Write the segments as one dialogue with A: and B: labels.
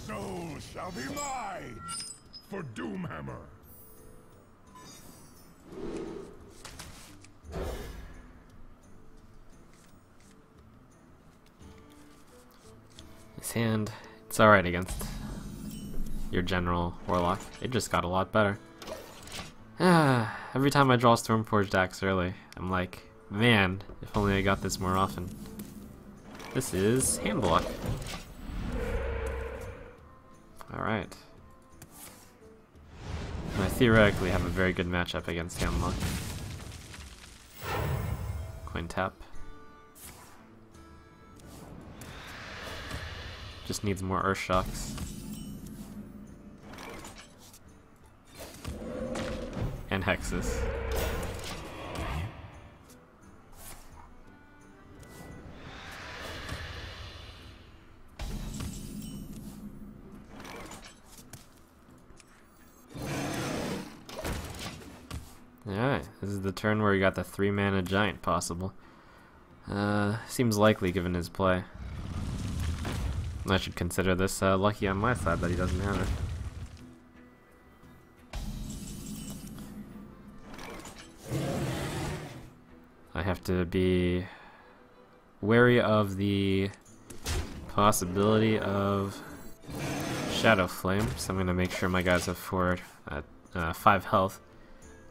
A: soul shall be mine for Doomhammer.
B: This hand, it's alright against your general warlock. It just got a lot better. Every time I draw Stormforged Axe early, I'm like, man, if only I got this more often. This is hand block. Alright. I theoretically have a very good matchup against hand block. Coin tap. Just needs more Earth Shocks. And Hexes. Alright, this is the turn where you got the 3-mana giant possible. Seems likely given his play. I should consider this lucky on my side that he doesn't have it. I have to be wary of the possibility of Shadow Flame, so I'm going to make sure my guys have 5 health.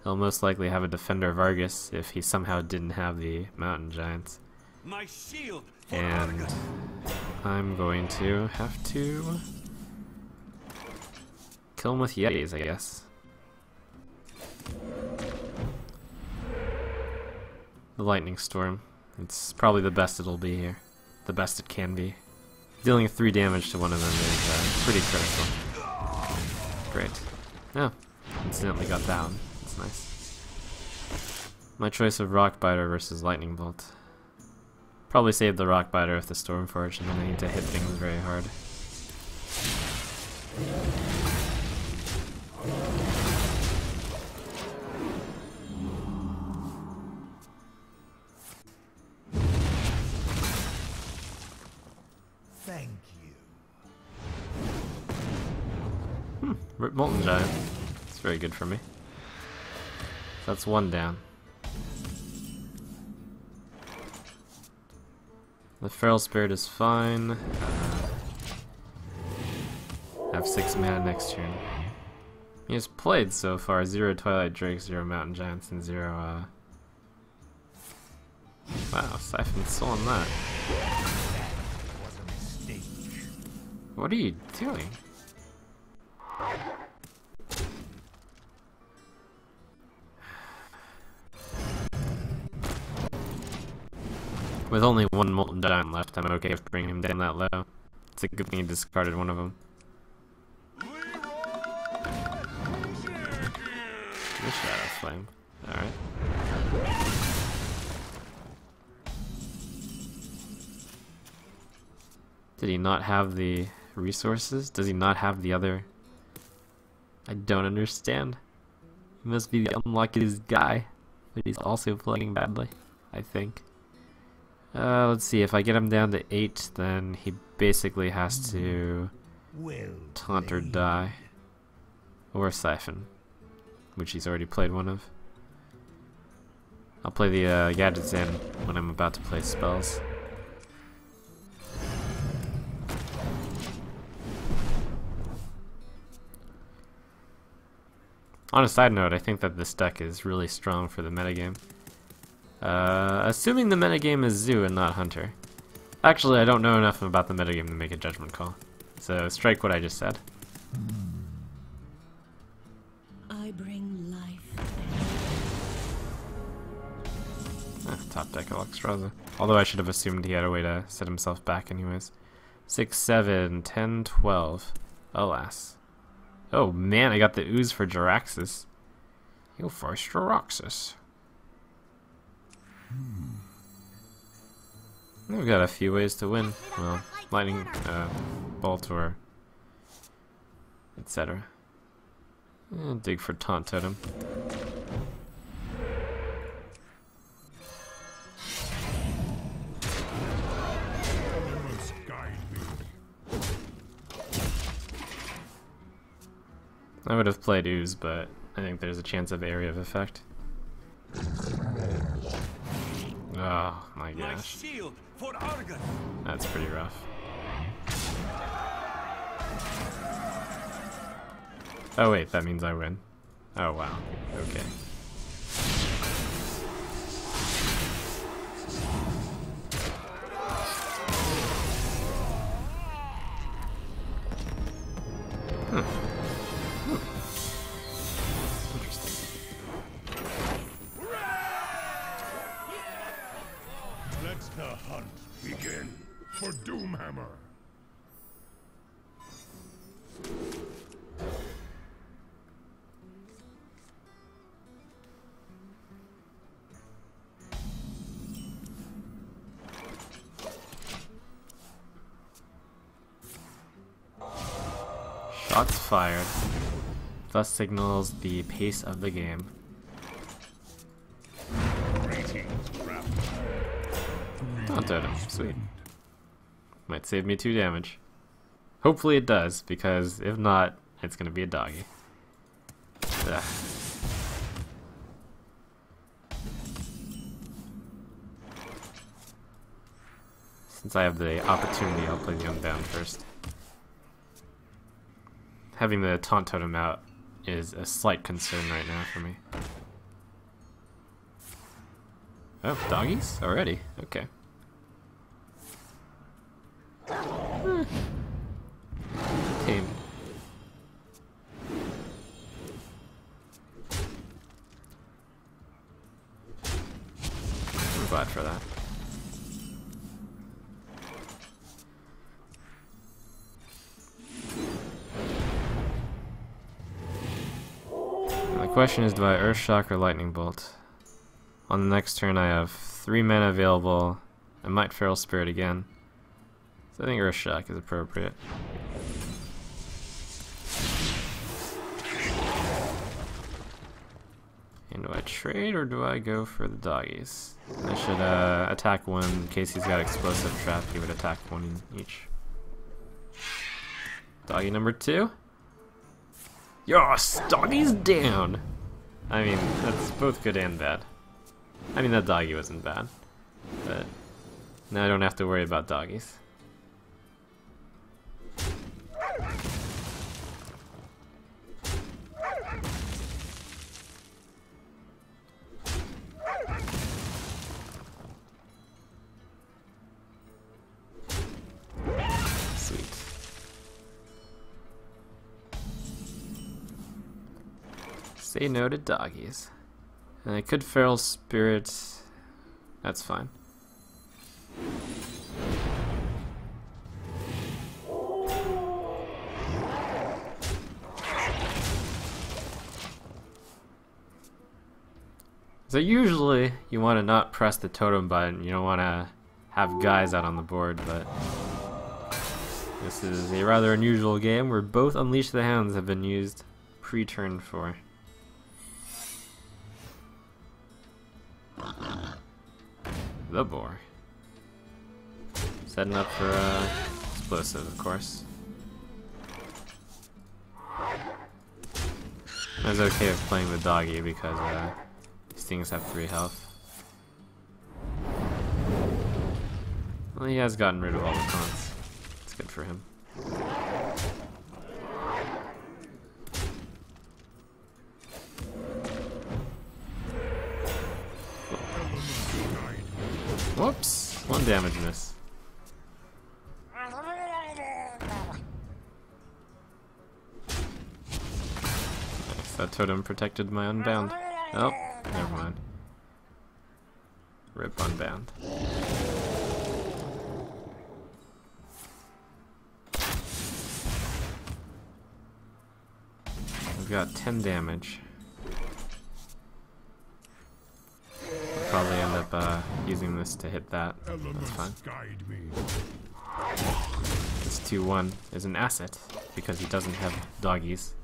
B: He'll most likely have a Defender of Argus if he somehow didn't have the Mountain Giants.
C: My shield
B: And I'm going to have to kill him with Yetis, I guess. The Lightning Storm. It's probably the best it'll be here. The best it can be. Dealing 3 damage to one of them is pretty critical. Great. Oh, incidentally got that one. That's nice. My choice of Rockbiter versus Lightning Bolt. Probably save the Rockbiter with the Stormforge, and then I need to hit things very hard.
A: Thank you.
B: Molten Giant. It's very good for me. So that's 1 down. The Feral Spirit is fine. Have 6 mana next turn. He has played so far 0 Twilight Drakes, 0 Mountain Giants, and 0 Wow, Siphon Soul on that.
A: Was a mistake.
B: What are you doing? With only 1 Molten Giant left, I'm okay with bringing him down that low. It's a good thing he discarded one of them. The Shadow Flame. Alright. Did he not have the resources? Does he not have the other? I don't understand. He must be the unluckiest guy, but he's also playing badly, I think. Let's see, if I get him down to 8, then he basically has to taunt or die. Or Siphon, which he's already played one of. I'll play the gadgets in when I'm about to play spells. On a side note, I think that this deck is really strong for the metagame. Assuming the metagame is Zoo and not Hunter. Actually, I don't know enough about the metagame to make a judgment call. So strike what I just said.
D: I bring life.
B: Top deck Alexstrasza. Although I should have assumed he had a way to set himself back anyways. 6, 7, 10, 12. Alas. Oh man, I got the ooze for Jaraxxus. You'll force Jaraxxus. We've got a few ways to win. Well, Lightning Bolt or etc. Dig for Taunt Totem. I would have played Ooze, but I think there's a chance of area of effect. Oh my gosh.
A: Shield for Argon.
B: That's pretty rough. Oh wait, that means I win. Oh wow. Okay. Interesting.
A: Let the hunt begin for Doomhammer.
B: Shots fired. Thus signals the pace of the game. Taunt totem, sweet. Might save me 2 damage. Hopefully it does, because if not, it's gonna be a doggy. Ugh. Since I have the opportunity, I'll play the Unbound first. Having the taunt totem out is a slight concern right now for me. Oh, doggies? Already? Okay. Tame. I'm glad for that. The question is, do I Earthshock or Lightning Bolt? On the next turn I have 3 mana available. I might Feral Spirit again. So I think Earthshock is appropriate. And do I trade or do I go for the doggies? I should attack one in case he's got Explosive Trap. He would attack one in each. Doggy number 2. Yes! Doggy's down! I mean, that's both good and bad. I mean, that doggy wasn't bad. But now I don't have to worry about doggies. Sweet. Say no to doggies. And I could Feral Spirit. That's fine. So usually you want to not press the totem button. You don't want to have guys out on the board, but this is a rather unusual game where both Unleash the Hounds have been used pre-turn 4. The boar. Setting up for explosive, of course. I was okay with playing the doggy because these things have 3 health. Well, he has gotten rid of all the taunts. It's good for him. Whoops! 1 damage miss. Nice, that totem protected my Unbound. Oh, never mind. Rip Unbound. I've got 10 damage. Probably end up using this to hit that. That's fine. This 2-1 is an asset because he doesn't have doggies.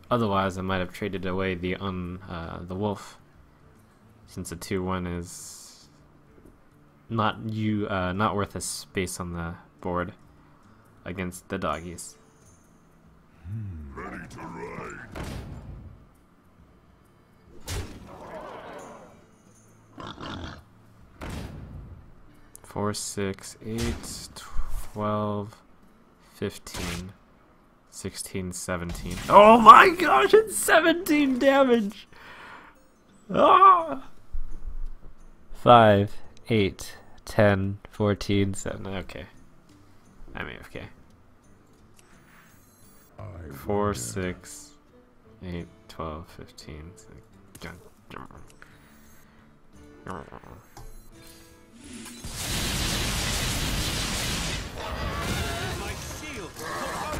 B: Otherwise, I might have traded away the wolf, since the 2-1 is not worth a space on the board against the doggies.
A: Ready to ride.
B: 4, 6, 8, 12, 15, 16, 17. Oh my gosh, it's 17 damage! Ah! 5, 8, 10, 14, 7. Okay. I'm AFK. 4, 6, 8, 12, 15.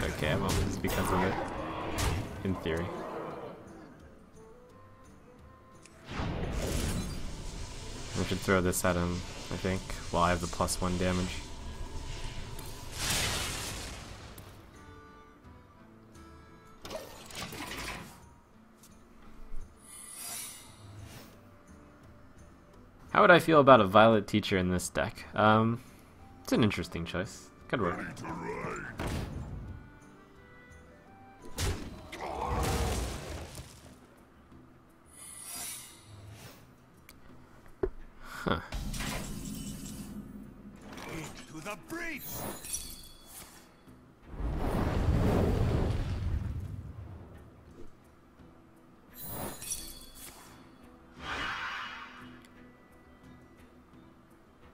B: Okay, I'm almost because of it. In theory. I should throw this at him, I think, while I have the +1 damage. How would I feel about a Violet Teacher in this deck? It's an interesting choice. Could work. Huh.
A: To the breach!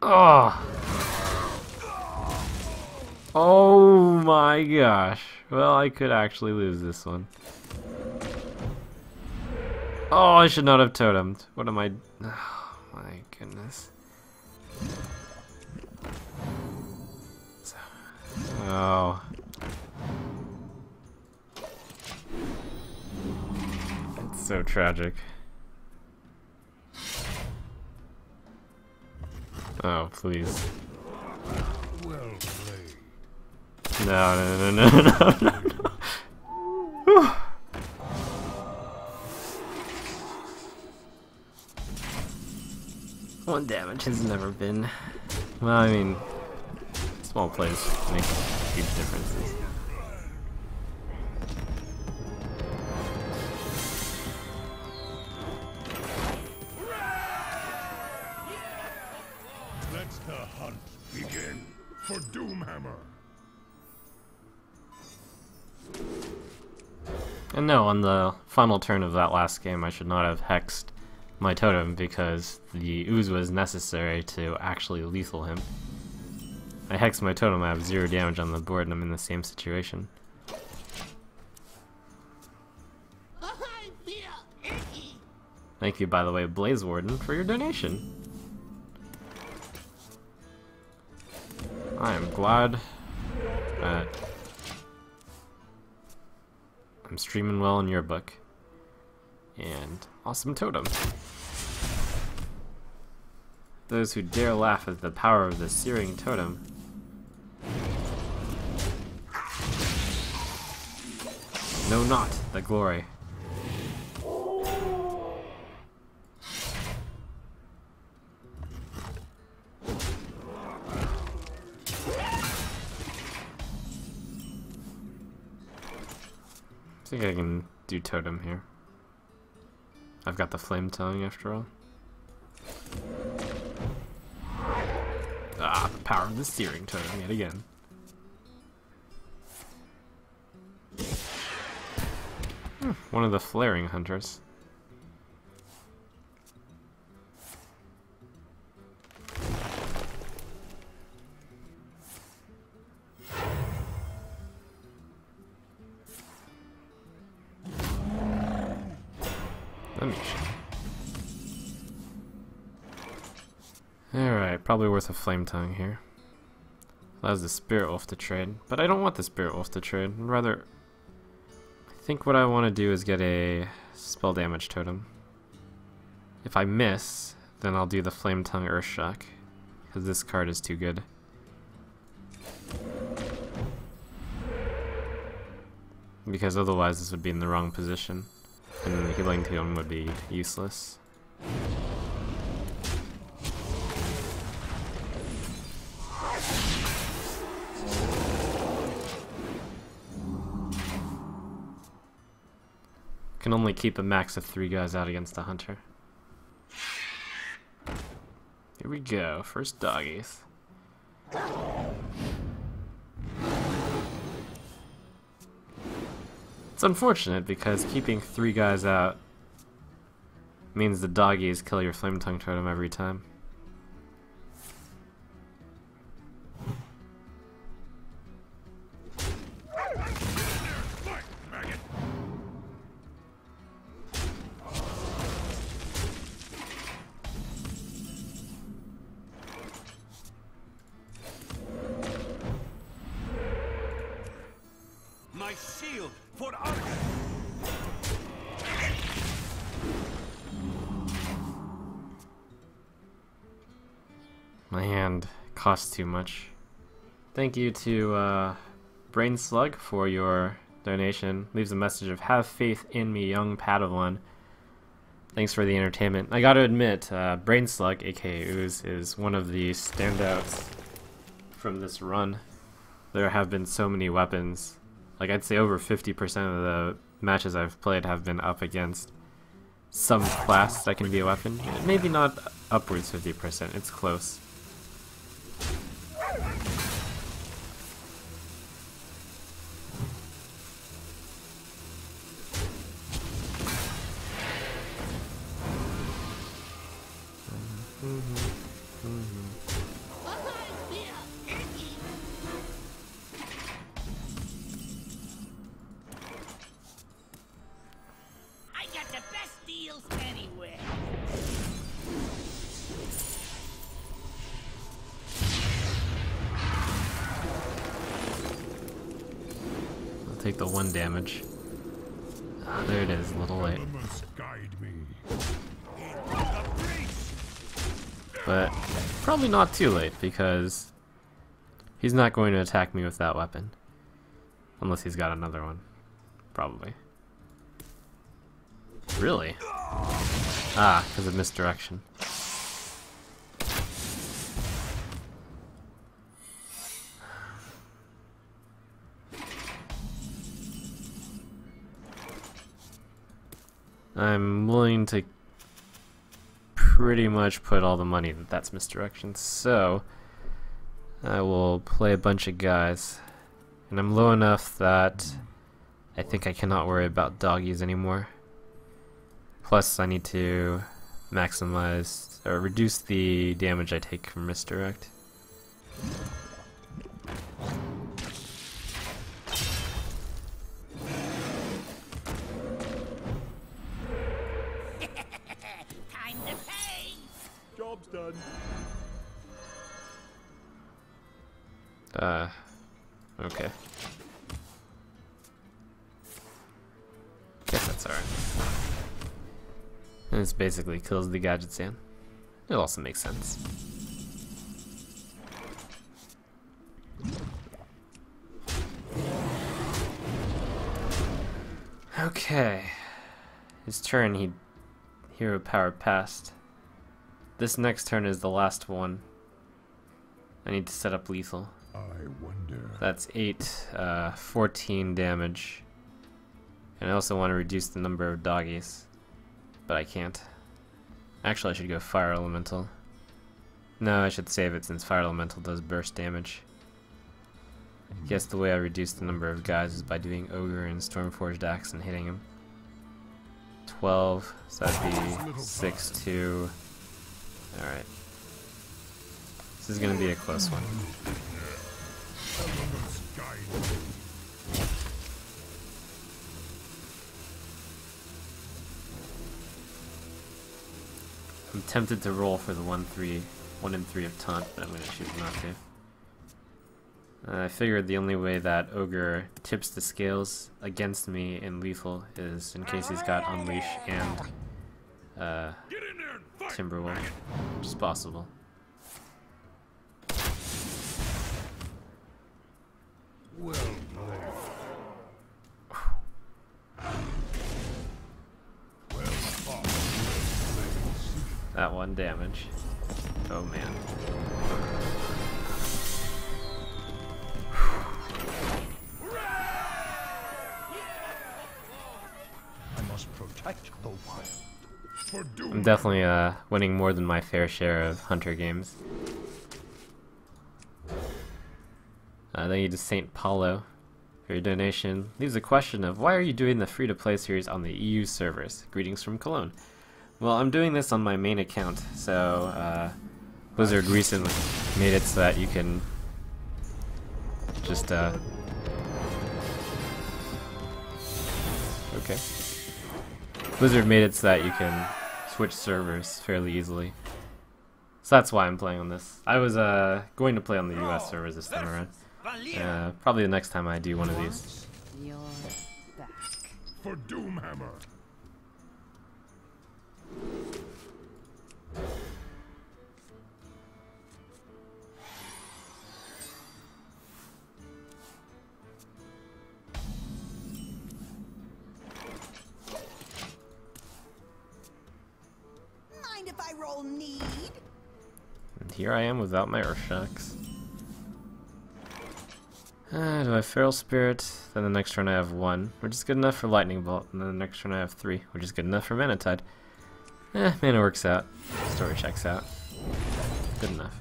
B: Oh! Oh my gosh. Well, I could actually lose this one. Oh, I should not have totemed. What am I... Oh my goodness. Oh. It's so tragic. Oh, please.
A: Well played.
B: No, no, no, no, no, no, no. 1 damage has never been... Well, I mean, small plays make huge differences.
A: Let the hunt begin for Doomhammer.
B: And no, on the final turn of that last game, I should not have hexed my totem because the ooze was necessary to actually lethal him. I hexed my totem, I have 0 damage on the board, and I'm in the same situation. Thank you, by the way, Blaze Warden, for your donation. I am glad that I'm streaming well in your book. And awesome totem. Those who dare laugh at the power of the Searing Totem. Know not the glory. I think I can do totem here. I've got the flame tongue after all. Ah, the power of the Searing Totem yet again. One of the flaring hunters. Let me check. Alright, probably worth a flame tongue here. Allows the Spirit Wolf to trade, but I don't want the Spirit Wolf to trade. I'd rather... I think what I want to do is get a spell damage totem. If I miss, then I'll do the Flame Tongue Earthshock, because this card is too good. Because otherwise this would be in the wrong position, and the Healing Totem would be useless. Can only keep a max of 3 guys out against a hunter. Here we go, first doggies. It's unfortunate because keeping 3 guys out means the doggies kill your flame tongue totem every time.
A: My shield for honor.
B: My hand costs too much. Thank you to Brain Slug for your donation. Leaves a message of "Have faith in me, young Padawan." Thanks for the entertainment. I gotta admit, Brain Slug, aka Ooze, is one of the standouts from this run. There have been so many weapons. Like, I'd say over 50% of the matches I've played have been up against some class that can be a weapon. Maybe not upwards 50%, it's close.
C: I got the best deals anywhere.
B: I'll take the 1 damage. Ah, there it is, a little late.
A: Must guide me.
B: But probably not too late, because he's not going to attack me with that weapon. Unless he's got another one. Probably. Really? Ah, because of misdirection. I'm willing to pretty much put all the money that that's misdirection, so I will play a bunch of guys. And I'm low enough that I think I cannot worry about doggies anymore. Plus, I need to maximize or reduce the damage I take from misdirect.
C: Time to pay.
A: Job's done.
B: Okay. Guess that's alright. And this basically kills the gadget stand. It also makes sense. Okay. His turn, he hero power passed. This next turn is the last one. I need to set up lethal.
A: I wonder.
B: That's 14 damage. And I also want to reduce the number of doggies. But I can't. Actually, I should go Fire Elemental. No, I should save it since Fire Elemental does burst damage. I guess the way I reduce the number of guys is by doing Ogre and Stormforged Axe and hitting him. 12, so that'd be 6, 2. Alright. This is gonna be a close one.
A: Must guide me.
B: I'm tempted to roll for the 1 and 3 of taunt, but I'm gonna choose not to. I figured the only way that Ogre tips the scales against me in lethal is in case he's got Unleash and
A: Get in there and fight.
B: Timberwolf, which is possible.
A: Well played. Well fought.
B: That 1 damage. Oh man.
A: I must protect the wild. For doom.
B: I'm definitely winning more than my fair share of hunter games. Thank you to St. Paulo for your donation. Leaves a question of why are you doing the free-to-play series on the EU servers? Greetings from Cologne. Well, I'm doing this on my main account, so Blizzard recently made it so that you can just okay. Blizzard made it so that you can switch servers fairly easily. So that's why I'm playing on this. I was going to play on the US servers this time around. Probably the next time I do one of these.
D: You're back.
A: For Doomhammer.
C: Mind if I roll need?
B: And here I am without my Earthshocks. Do I have Feral Spirit? Then the next turn I have 1, which is good enough for Lightning Bolt. And then the next turn I have 3, which is good enough for Mana Tide. Mana works out. Story checks out. Good enough.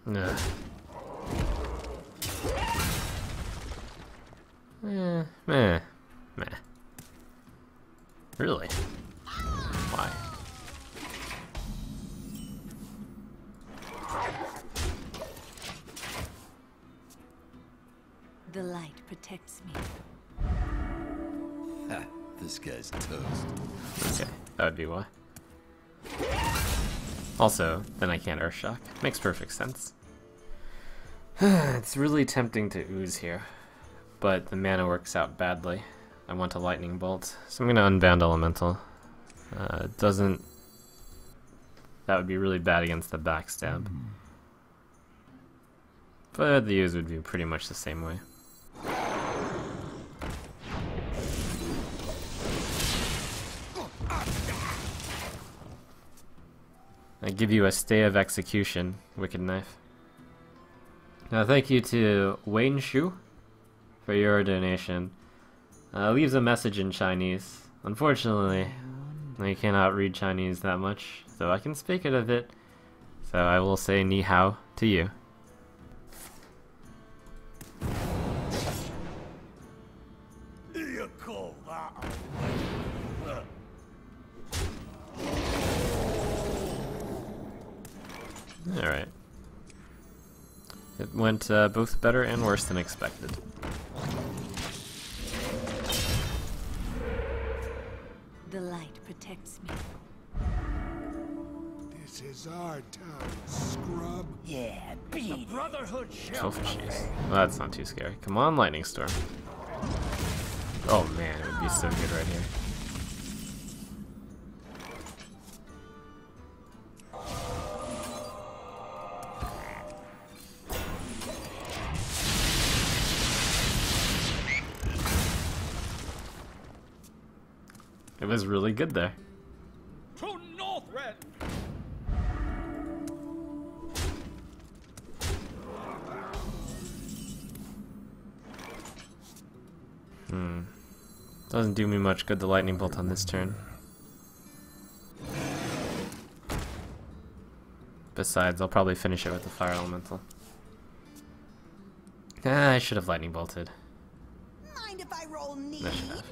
B: Nah. Meh. Really? Why?
D: The light protects me.
E: Ha, this guy's toast.
B: Okay, that would be why. Also, then I can't Earthshock. Makes perfect sense. It's really tempting to ooze here, but the mana works out badly. I want a Lightning Bolt, so I'm gonna unbound Elemental. Doesn't... That would be really bad against the backstab. But the ooze would be pretty much the same way. I give you a stay of execution, Wicked Knife. Now thank you to Wayne Shu for your donation. Leaves a message in Chinese. Unfortunately, I cannot read Chinese that much, so I can speak it a bit. So I will say ni hao to you.
A: You call that
B: Alright. It went both better and worse than expected.
D: The light protects me.
A: This is our town, scrub.
C: Yeah, beat Brotherhood
B: Oh, jeez. Well, that's not too scary. Come on, Lightning Storm. Oh man, it would be so good right here. It was really good there.
C: To Northred.
B: Doesn't do me much good, the Lightning Bolt on this turn. Besides, I'll probably finish it with the Fire Elemental. I should have Lightning Bolted.
C: Mind if I roll need?
B: I should have.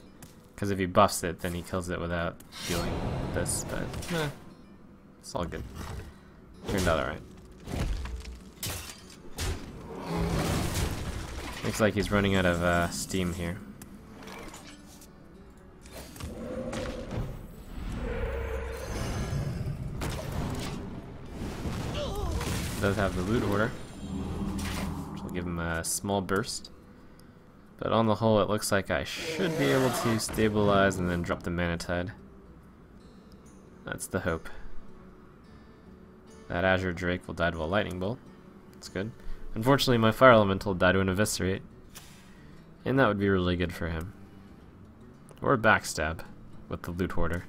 B: Because if he buffs it, then he kills it without dealing this, but it's all good. Turned out alright. Looks like he's running out of steam here. Does have the loot order, which will give him a small burst. But on the whole, it looks like I should be able to stabilize and then drop the Mana Tide. That's the hope. That Azure Drake will die to a Lightning Bolt. That's good. Unfortunately, my Fire Elemental died to an Eviscerate. And that would be really good for him. Or a Backstab with the Loot Hoarder.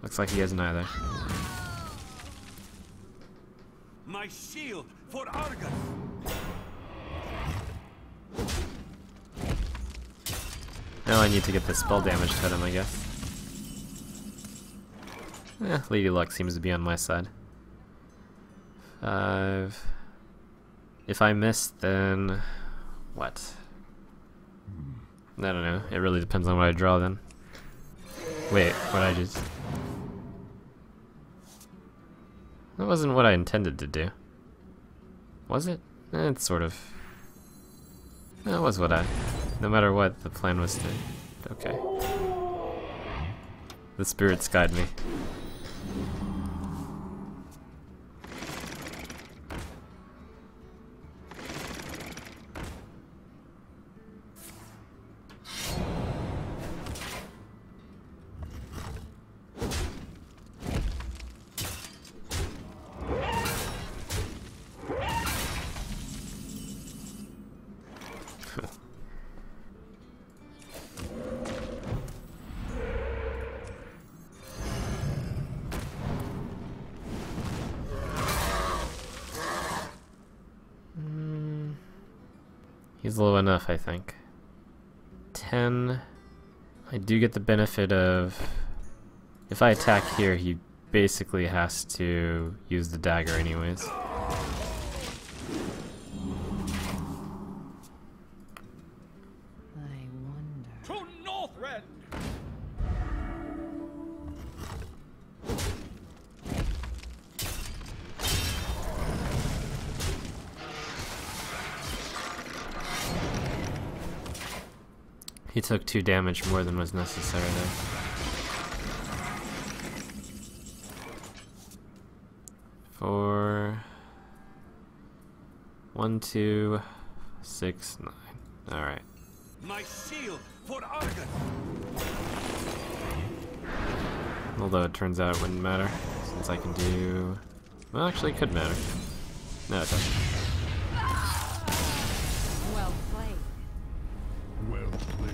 B: Looks like he has neither.
A: My shield for Argus.
B: Now I need to get the spell damage to him, I guess. Lady Luck seems to be on my side. If I miss, then what? I don't know. It really depends on what I draw then. Wait, what I just... That wasn't what I intended to do. Was it? It's sort of... That was what I... No matter what, the plan was to... Okay. The spirits guide me. He's low enough, I think. 10. I do get the benefit of... If I attack here, he basically has to use the dagger anyways.
D: I wonder.
C: To Northrend!
B: He took 2 damage more than was necessary there. For 1, 2, 6, 9. Alright.
A: My shield for Argus.
B: Although it turns out it wouldn't matter, since I can do... Well, actually it could matter. No, it doesn't.
D: Well played.
A: Well played.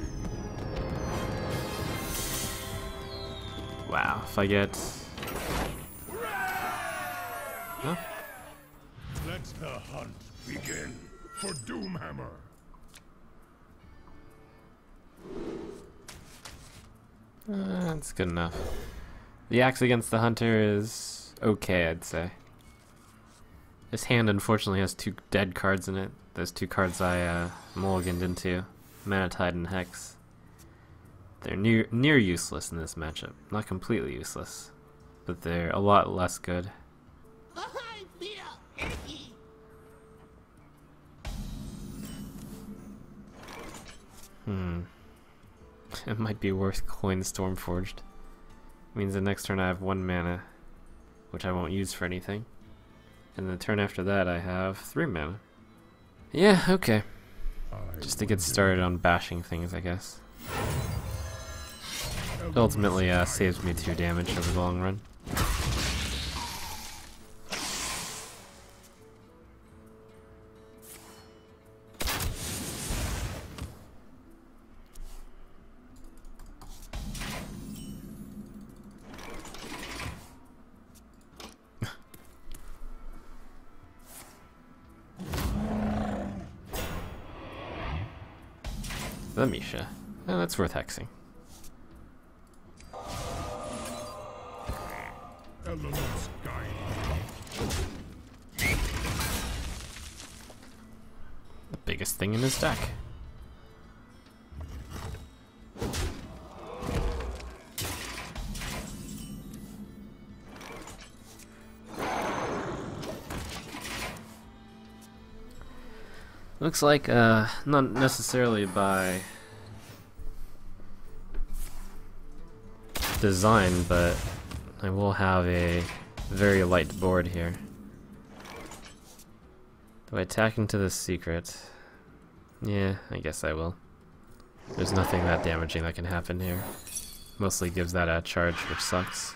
B: Wow, if I get... Huh?
A: Let the hunt begin for Doomhammer.
B: That's good enough. The axe against the hunter is okay, I'd say. This hand unfortunately has 2 dead cards in it. Those 2 cards I mulliganed into, Manatide and Hex. They're near useless in this matchup. Not completely useless, but they're a lot less good.
C: I feel icky.
B: It might be worth coin Stormforged. Means the next turn I have 1 mana, which I won't use for anything. And the turn after that I have 3 mana. Yeah, okay. Just to get started on bashing things, I guess. It ultimately saves me 2 damage over the long run. The Misha. Oh, that's worth hexing.
A: Elements guide.
B: The biggest thing in his deck. Looks like, not necessarily by design, but I will have a very light board here. Do I attack into the secret? Yeah, I guess I will. There's nothing that damaging that can happen here. Mostly gives that a charge, which sucks.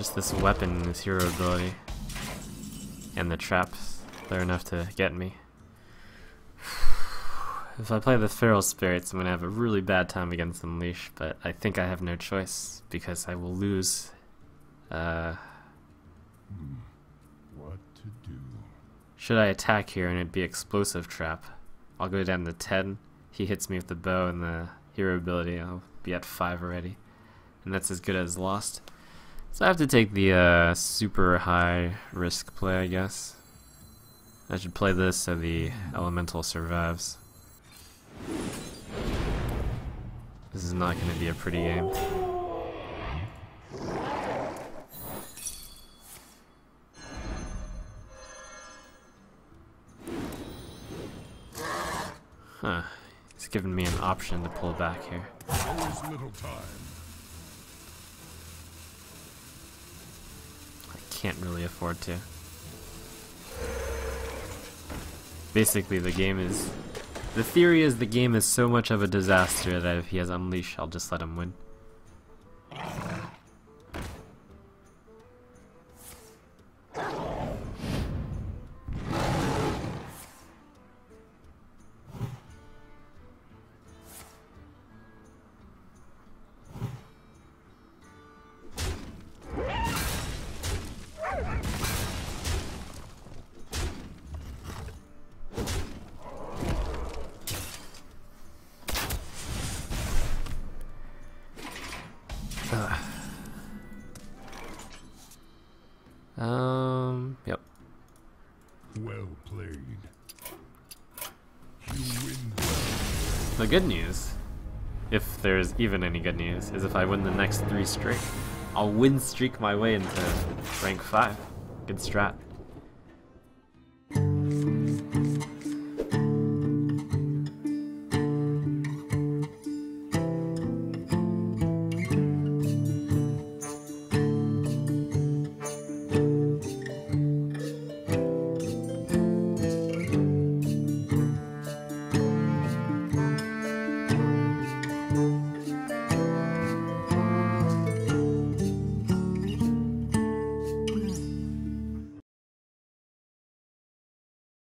B: Just this weapon, this hero ability, and the traps, they're enough to get me. If I play the Feral Spirits, I'm gonna have a really bad time against Unleash, but I think I have no choice because I will lose.
A: What to do?
B: Should I attack here and it'd be Explosive Trap? I'll go down to 10. He hits me with the bow and the hero ability. I'll be at 5 already, and that's as good as lost. So I have to take the super high risk play, I guess. I should play this so the elemental survives. This is not going to be a pretty game. Huh. He's given me an option to pull back here.
A: There is little time.
B: I can't really afford to. Basically, the theory is the game is so much of a disaster that if he has Unleash, I'll just let him win. Yep.
A: Well played. You win.
B: The good news, if there's even any good news, is if I win the next 3 straight, I'll win streak my way into rank 5. Good strat.